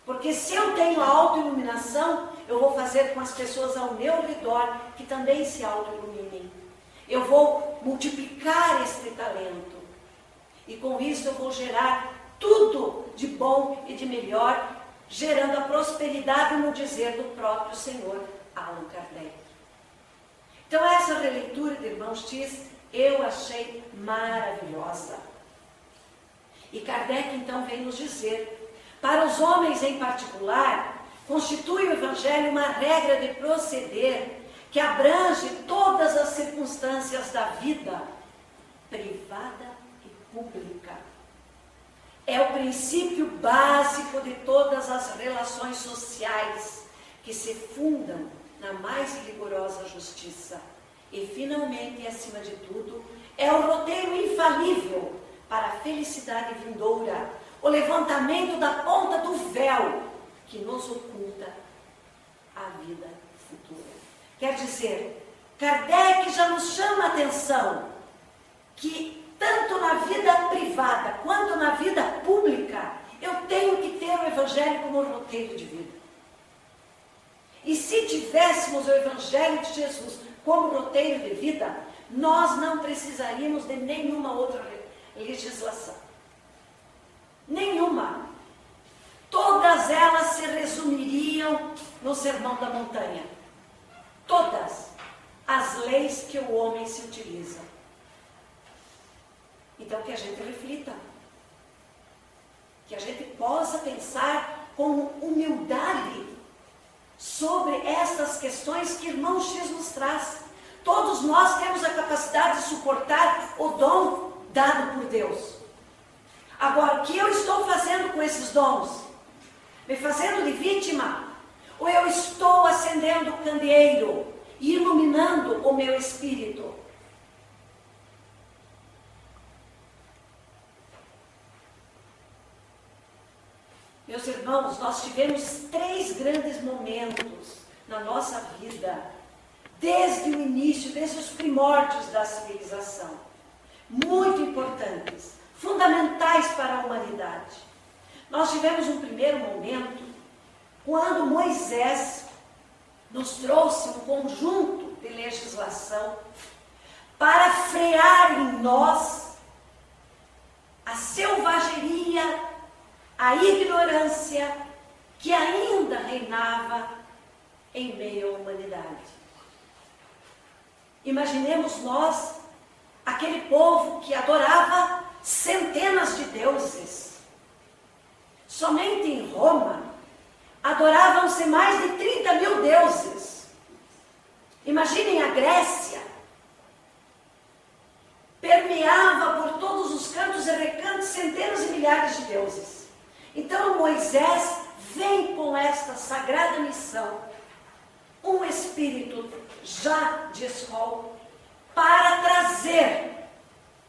Porque se eu tenho a autoiluminação, eu vou fazer com as pessoas ao meu redor que também se autoiluminem. Eu vou multiplicar este talento. E com isso eu vou gerar tudo de bom e de melhor, gerando a prosperidade no dizer do próprio Senhor Allan Kardec. Então essa releitura de Irmão X eu achei maravilhosa. E Kardec então vem nos dizer, para os homens em particular, constitui o Evangelho uma regra de proceder que abrange todas as circunstâncias da vida, privada e pública. É o princípio básico de todas as relações sociais que se fundam na mais rigorosa justiça. E, finalmente, e acima de tudo, é o roteiro infalível para a felicidade vindoura, o levantamento da ponta do véu que nos oculta a vida futura. Quer dizer, Kardec já nos chama a atenção que tanto na vida privada quanto na vida pública, eu tenho que ter o Evangelho como roteiro de vida. E se tivéssemos o Evangelho de Jesus como roteiro de vida, nós não precisaríamos de nenhuma outra legislação. Nenhuma. Todas elas se resumiriam no Sermão da Montanha. Todas as leis que o homem se utiliza. Então que a gente reflita. Que a gente possa pensar com humildade sobre estas questões que Irmão X nos traz. Todos nós temos a capacidade de suportar o dom dado por Deus. Agora, o que eu estou fazendo com esses dons? Me fazendo de vítima? Ou eu estou acendendo o candeeiro e iluminando o meu espírito? Meus irmãos, nós tivemos 3 grandes momentos na nossa vida, desde o início, desde os primórdios da civilização, muito importantes, fundamentais para a humanidade. Nós tivemos um primeiro momento, quando Moisés nos trouxe um conjunto de legislação para frear em nós a selvageria, a ignorância que ainda reinava em meio à humanidade. Imaginemos nós, aquele povo que adorava centenas de deuses. Somente em Roma, adoravam-se mais de 30 mil deuses. Imaginem a Grécia. Permeava por todos os cantos e recantos centenas e milhares de deuses. Então Moisés vem com esta sagrada missão, um espírito já de escola, para trazer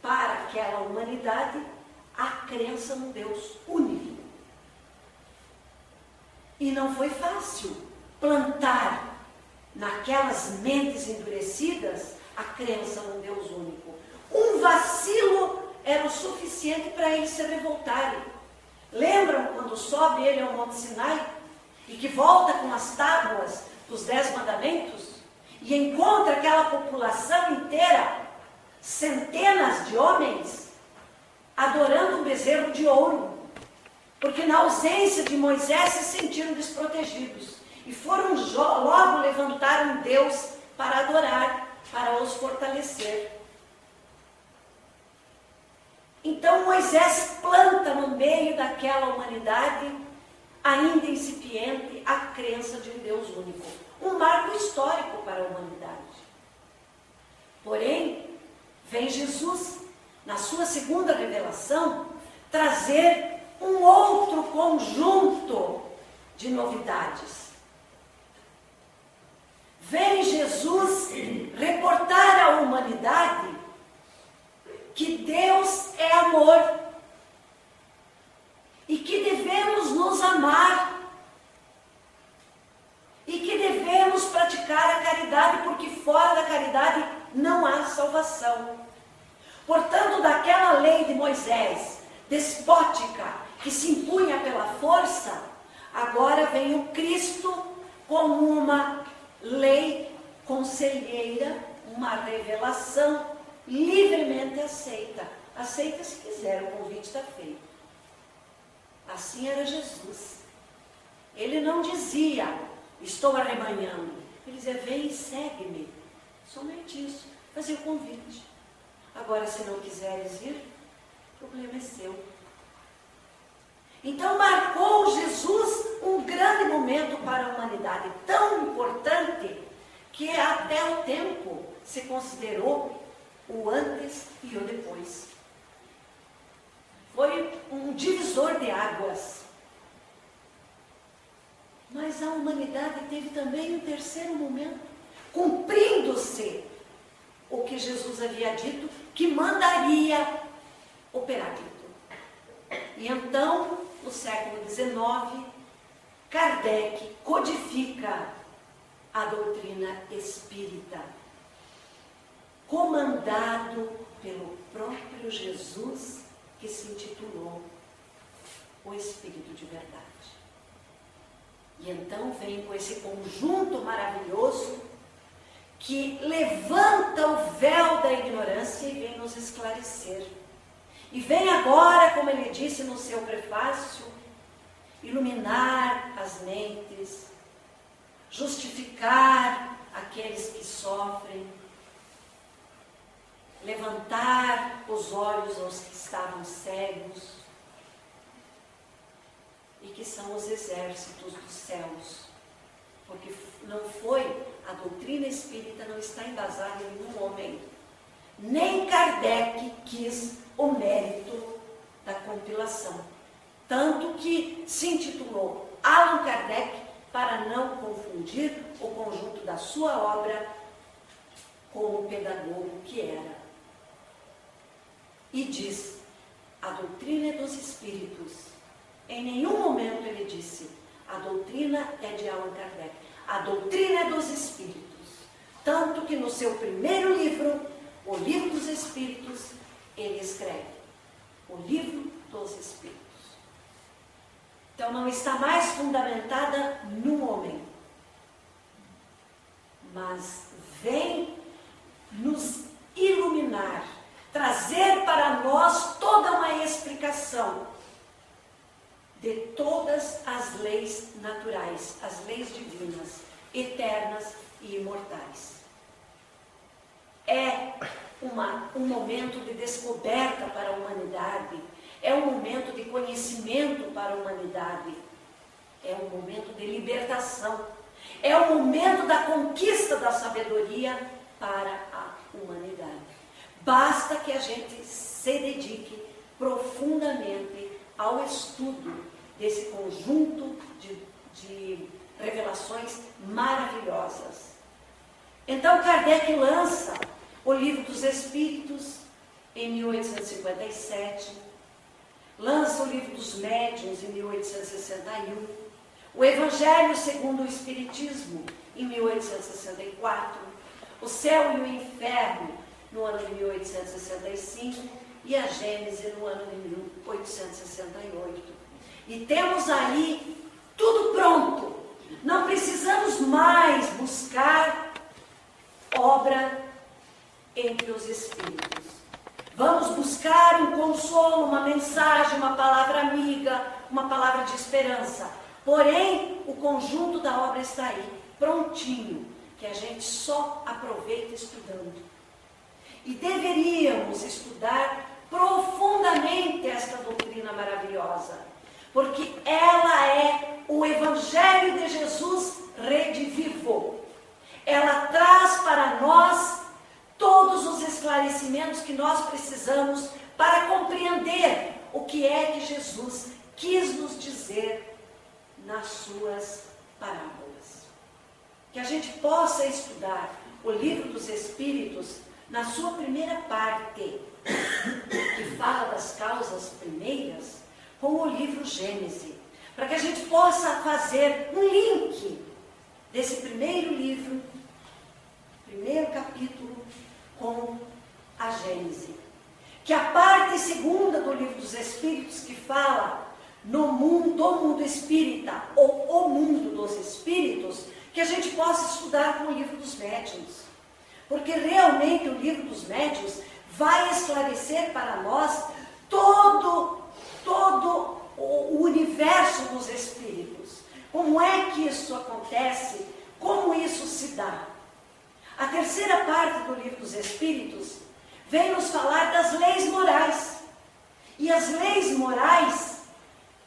para aquela humanidade a crença num Deus único. E não foi fácil plantar naquelas mentes endurecidas a crença num Deus único. Um vacilo era o suficiente para eles se revoltarem. Lembram quando sobe ele ao Monte Sinai e que volta com as tábuas dos 10 mandamentos e encontra aquela população inteira, centenas de homens, adorando um bezerro de ouro, porque na ausência de Moisés se sentiram desprotegidos e foram logo levantar um Deus para adorar, para os fortalecer. Então Moisés planta no meio daquela humanidade, ainda incipiente, a crença de um Deus único. Um marco histórico para a humanidade. Porém, vem Jesus, na sua segunda revelação, trazer um outro conjunto de novidades. Vem Jesus reportar à humanidade que Deus é amor e que devemos nos amar e que devemos praticar a caridade, porque fora da caridade não há salvação. Portanto, daquela lei de Moisés, despótica, que se impunha pela força, agora vem o Cristo como uma lei conselheira, uma revelação livremente aceita. Aceita se quiser, o convite está feito. Assim era Jesus. Ele não dizia, estou arrebanhando. Ele dizia, vem e segue-me. Somente isso. Fazia o convite. Agora, se não quiseres ir, o problema é seu. Então, marcou Jesus um grande momento para a humanidade, tão importante, que até o tempo se considerou o antes e o depois. Foi um divisor de águas. Mas a humanidade teve também um terceiro momento, cumprindo-se o que Jesus havia dito, que mandaria o Paráclito. E então, no século XIX, Kardec codifica a doutrina espírita, comandado pelo próprio Jesus, que se intitulou o Espírito de Verdade. E então vem com esse conjunto maravilhoso que levanta o véu da ignorância e vem nos esclarecer. E vem agora, como ele disse no seu prefácio, iluminar as mentes, justificar aqueles que sofrem, levantar os olhos aos que estavam cegos e que são os exércitos dos céus. Porque não foi, a doutrina espírita não está embasada em nenhum homem. Nem Kardec quis o mérito da compilação. Tanto que se intitulou Allan Kardec, para não confundir o conjunto da sua obra com o pedagogo que era. E diz, a doutrina é dos espíritos. Em nenhum momento ele disse, a doutrina é de Allan Kardec. A doutrina é dos espíritos. Tanto que no seu primeiro livro, o Livro dos Espíritos, ele escreve, o Livro dos Espíritos. Então não está mais fundamentada no homem, mas vem nos iluminar, trazer para nós toda uma explicação de todas as leis naturais, as leis divinas, eternas e imortais. É um momento de descoberta para a humanidade, é um momento de conhecimento para a humanidade, é um momento de libertação, é o momento da conquista da sabedoria para a humanidade. Basta que a gente se dedique profundamente ao estudo desse conjunto de revelações maravilhosas. Então Kardec lança o Livro dos Espíritos em 1857, lança o Livro dos Médiuns em 1861, o Evangelho segundo o Espiritismo em 1864, o Céu e o Inferno no ano de 1865 e a Gênese no ano de 1868. E temos aí tudo pronto. Não precisamos mais buscar obra entre os espíritos. Vamos buscar um consolo, uma mensagem, uma palavra amiga, uma palavra de esperança. Porém, o conjunto da obra está aí, prontinho, que a gente só aproveita estudando. E deveríamos estudar profundamente esta doutrina maravilhosa, porque ela é o Evangelho de Jesus redivivo. Ela traz para nós todos que nós precisamos para compreender o que é que Jesus quis nos dizer nas suas parábolas. Que a gente possa estudar o livro dos Espíritos na sua primeira parte, que fala das causas primeiras, com o livro Gênesis, para que a gente possa fazer um link desse primeiro livro, primeiro capítulo, com a Gênesis. Que a parte segunda do livro dos Espíritos, que fala no mundo, do mundo espírita, ou o mundo dos espíritos, que a gente possa estudar com o livro dos médiuns. Porque realmente o livro dos médiuns vai esclarecer para nós todo o universo dos espíritos. Como é que isso acontece? Como isso se dá? A terceira parte do livro dos Espíritos vem nos falar das leis morais. E as leis morais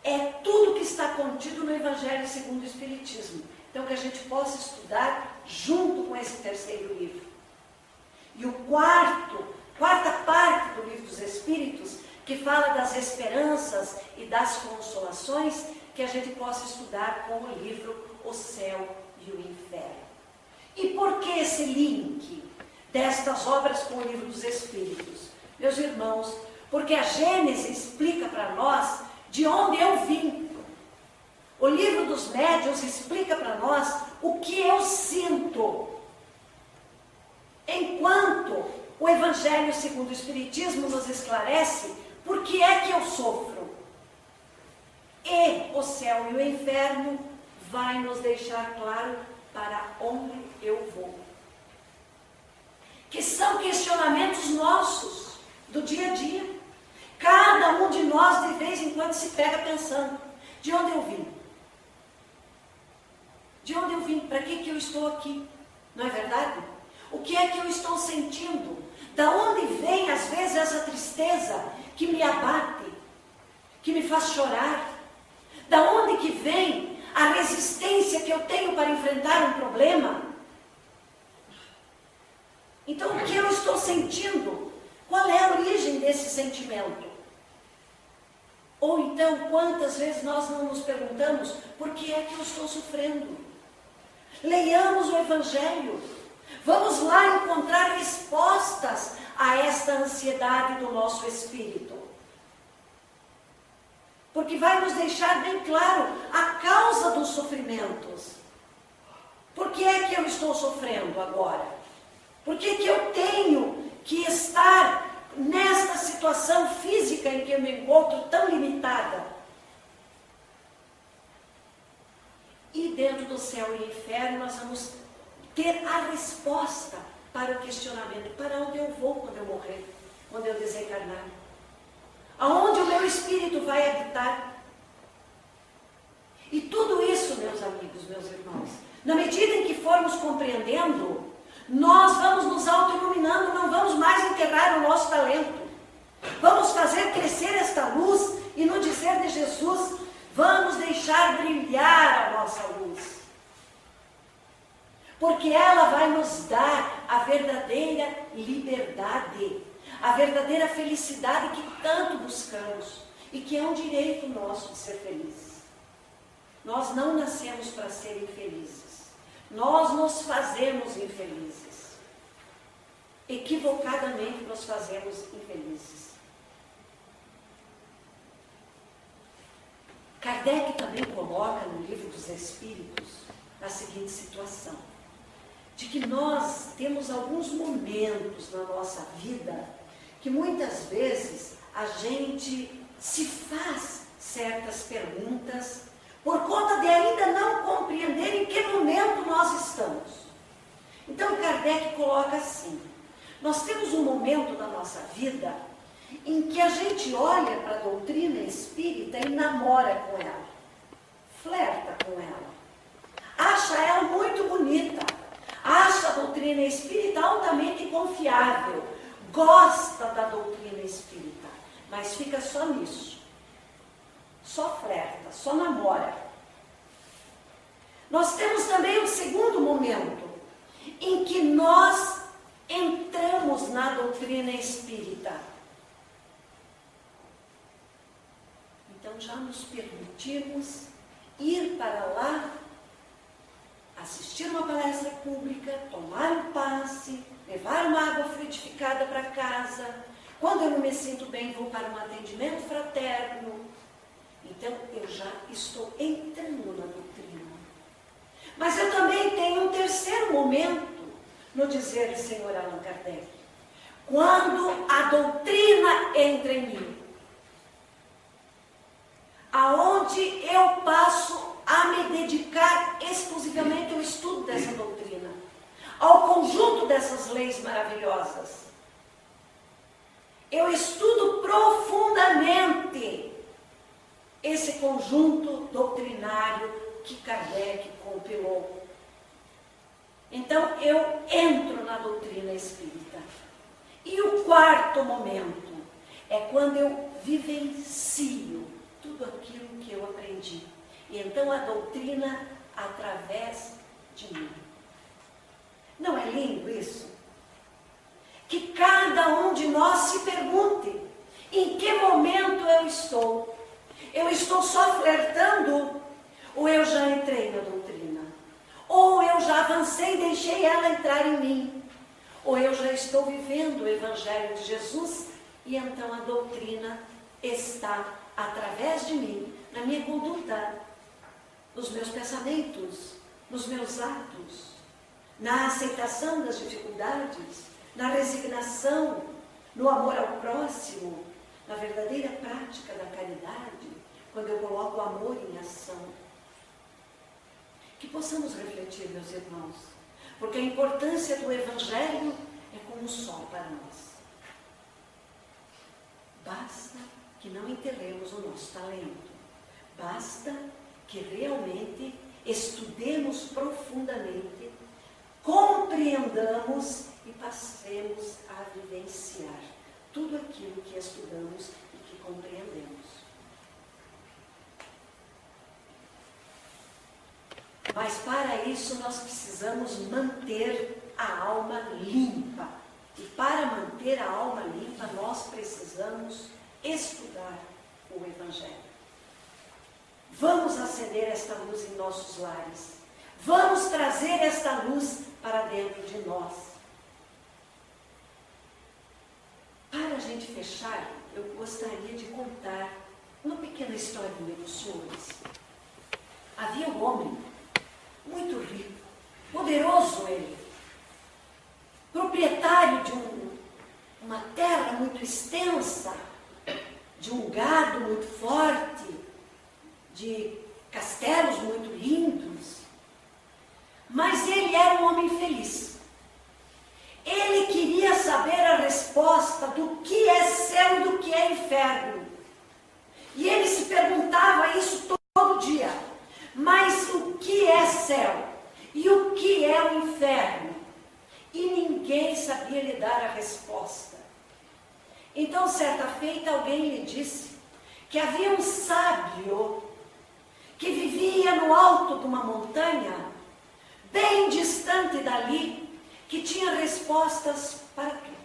é tudo que está contido no Evangelho segundo o Espiritismo. Então, que a gente possa estudar junto com esse terceiro livro. E o quarta parte do livro dos Espíritos, que fala das esperanças e das consolações, que a gente possa estudar com o livro O Céu e o Inferno. E por que esse link destas obras com o livro dos Espíritos? Meus irmãos, porque a Gênesis explica para nós de onde eu vim. O livro dos médiuns explica para nós o que eu sinto. Enquanto o Evangelho segundo o Espiritismo nos esclarece por que é que eu sofro. E o céu e o inferno vai nos deixar claro para onde eu vou. Que são questionamentos nossos, do dia a dia. Cada um de nós, de vez em quando, se pega pensando: de onde eu vim? De onde eu vim? Para que eu estou aqui? Não é verdade? O que é que eu estou sentindo? Da onde vem, às vezes, essa tristeza que me abate, que me faz chorar? Da onde que vem a resistência que eu tenho para enfrentar um problema? Então, o que eu estou sentindo? Qual é a origem desse sentimento? Ou então, quantas vezes nós não nos perguntamos: por que é que eu estou sofrendo? Leiamos o Evangelho. Vamos lá encontrar respostas a esta ansiedade do nosso espírito. Porque vai nos deixar bem claro a causa dos sofrimentos. Por que é que eu estou sofrendo agora? Por que que eu tenho que estar nesta situação física em que eu me encontro tão limitada? E dentro do céu e inferno nós vamos ter a resposta para o questionamento: para onde eu vou quando eu morrer, quando eu desencarnar? Aonde o meu espírito vai habitar? E tudo isso, meus amigos, meus irmãos, na medida em que formos compreendendo, nós vamos nos auto-iluminando, não vamos mais enterrar o nosso talento. Vamos fazer crescer esta luz e, no dizer de Jesus, vamos deixar brilhar a nossa luz. Porque ela vai nos dar a verdadeira liberdade, a verdadeira felicidade que tanto buscamos e que é um direito nosso de ser felizes. Nós não nascemos para ser infelizes. Nós nos fazemos infelizes. Equivocadamente nos fazemos infelizes. Kardec também coloca no Livro dos Espíritos a seguinte situação: de que nós temos alguns momentos na nossa vida que muitas vezes a gente se faz certas perguntas por conta de ainda não compreender em que momento nós estamos. Então Kardec coloca assim: nós temos um momento da nossa vida em que a gente olha para a doutrina espírita e namora com ela, flerta com ela, acha ela muito bonita, acha a doutrina espírita altamente confiável, gosta da doutrina espírita, mas fica só nisso. Só flerta, só namora. Nós temos também um segundo momento, em que nós entramos na doutrina espírita. Então já nos permitimos ir para lá, assistir uma palestra pública, tomar um passe, levar uma água frutificada para casa. Quando eu não me sinto bem, vou para um atendimento fraterno. Então eu já estou entrando na doutrina. Mas eu também tenho um terceiro momento no dizer do Senhor Allan Kardec. Quando a doutrina entra em mim, aonde eu passo a me dedicar exclusivamente ao estudo dessa doutrina, ao conjunto dessas leis maravilhosas. Eu estudo profundamente esse conjunto doutrinário que Kardec compilou. Então eu entro na doutrina espírita. E o quarto momento é quando eu vivencio tudo aquilo que eu aprendi. E então a doutrina através de mim. Não é lindo isso? Que cada um de nós se pergunte: em que momento eu estou? Eu estou só flertando? Ou eu já entrei na doutrina? Ou eu já avancei e deixei ela entrar em mim? Ou eu já estou vivendo o Evangelho de Jesus e então a doutrina está através de mim, na minha conduta, nos meus pensamentos, nos meus atos, na aceitação das dificuldades, na resignação, no amor ao próximo, na verdadeira prática da caridade, quando eu coloco o amor em ação. Que possamos refletir, meus irmãos, porque a importância do Evangelho é como um sol para nós. Basta que não enterremos o nosso talento. Basta que realmente estudemos profundamente, compreendamos e passemos a vivenciar tudo aquilo que estudamos e que compreendemos. Mas para isso nós precisamos manter a alma limpa. E para manter a alma limpa, nós precisamos estudar o Evangelho. Vamos acender esta luz em nossos lares. Vamos trazer esta luz para dentro de nós. Para a gente fechar, eu gostaria de contar uma pequena historinha dos senhores. Havia um homem muito rico, poderoso ele, proprietário de uma terra muito extensa, de um gado muito forte, de castelos muito lindos. Mas ele era um homem feliz. Ele queria saber a resposta do que é céu e do que é inferno. E ele se perguntava isso todo dia. Mas o que é céu? E o que é o inferno? E ninguém sabia lhe dar a resposta. Então, certa feita, alguém lhe disse que havia um sábio que vivia no alto de uma montanha, bem distante dali, que tinha respostas para tudo.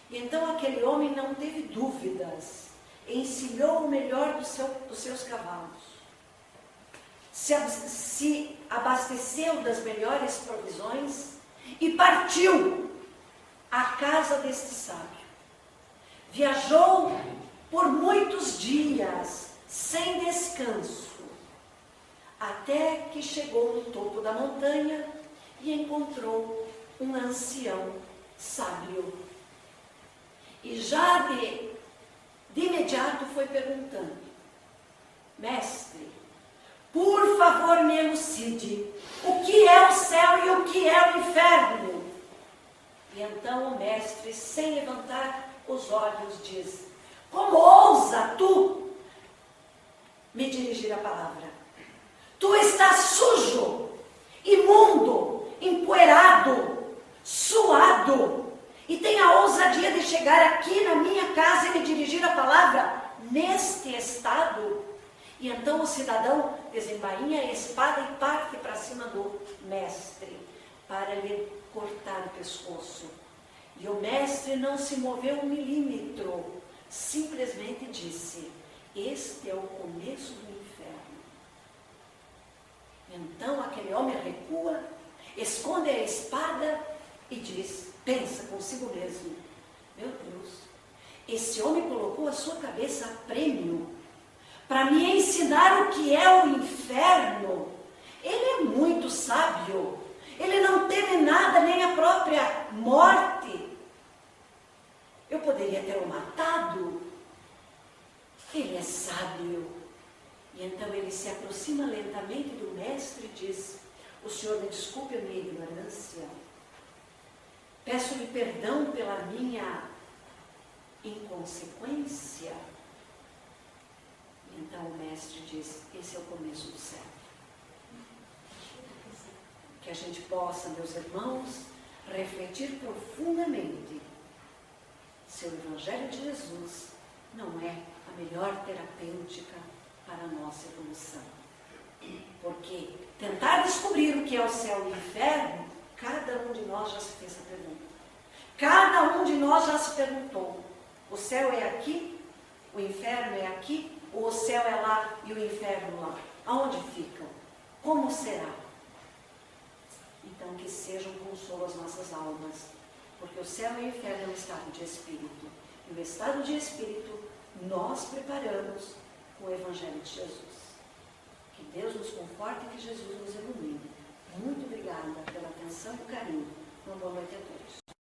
E então aquele homem não teve dúvidas, encilhou o melhor dos seus cavalos, se abasteceu das melhores provisões e partiu à casa deste sábio. Viajou por muitos dias, sem descanso, até que chegou no topo da montanha e encontrou um ancião sábio. E já de imediato foi perguntando: mestre, por favor me elucide, o que é o céu e o que é o inferno? E então o mestre, sem levantar os olhos, diz: como ousa tu me dirigir a palavra? Tu estás sujo, imundo, empoeirado, suado, e tem a ousadia de chegar aqui na minha casa e me dirigir a palavra neste estado? E então o cidadão desembainha a espada e parte para cima do mestre, para lhe cortar o pescoço. E o mestre não se moveu 1 milímetro, simplesmente disse: este é o começo do inferno. Então aquele homem recua, esconde a espada e diz, pensa consigo mesmo: meu Deus, esse homem colocou a sua cabeça a prêmio para me ensinar o que é o inferno. Ele é muito sábio, ele não teme nada, nem a própria morte. Eu poderia tê-lo matado. Ele é sábio. E então ele se aproxima lentamente do mestre e diz: o senhor me desculpe a minha ignorância. Peço-lhe perdão pela minha inconsequência. E então o mestre diz: esse é o começo do céu. Que a gente possa, meus irmãos, refletir profundamente se o Evangelho de Jesus não é a melhor terapêutica para a nossa evolução. Porque tentar descobrir o que é o céu e o inferno, cada um de nós já se fez essa pergunta. Cada um de nós já se perguntou: o céu é aqui? O inferno é aqui? Ou o céu é lá e o inferno lá? Aonde ficam? Como será? Então que seja um consolo às nossas almas, porque o céu e o inferno é um estado de espírito. E o estado de espírito nós preparamos com o Evangelho de Jesus. Que Deus nos conforte e que Jesus nos ilumine. Muito obrigada pela atenção e carinho. Uma boa noite a todos.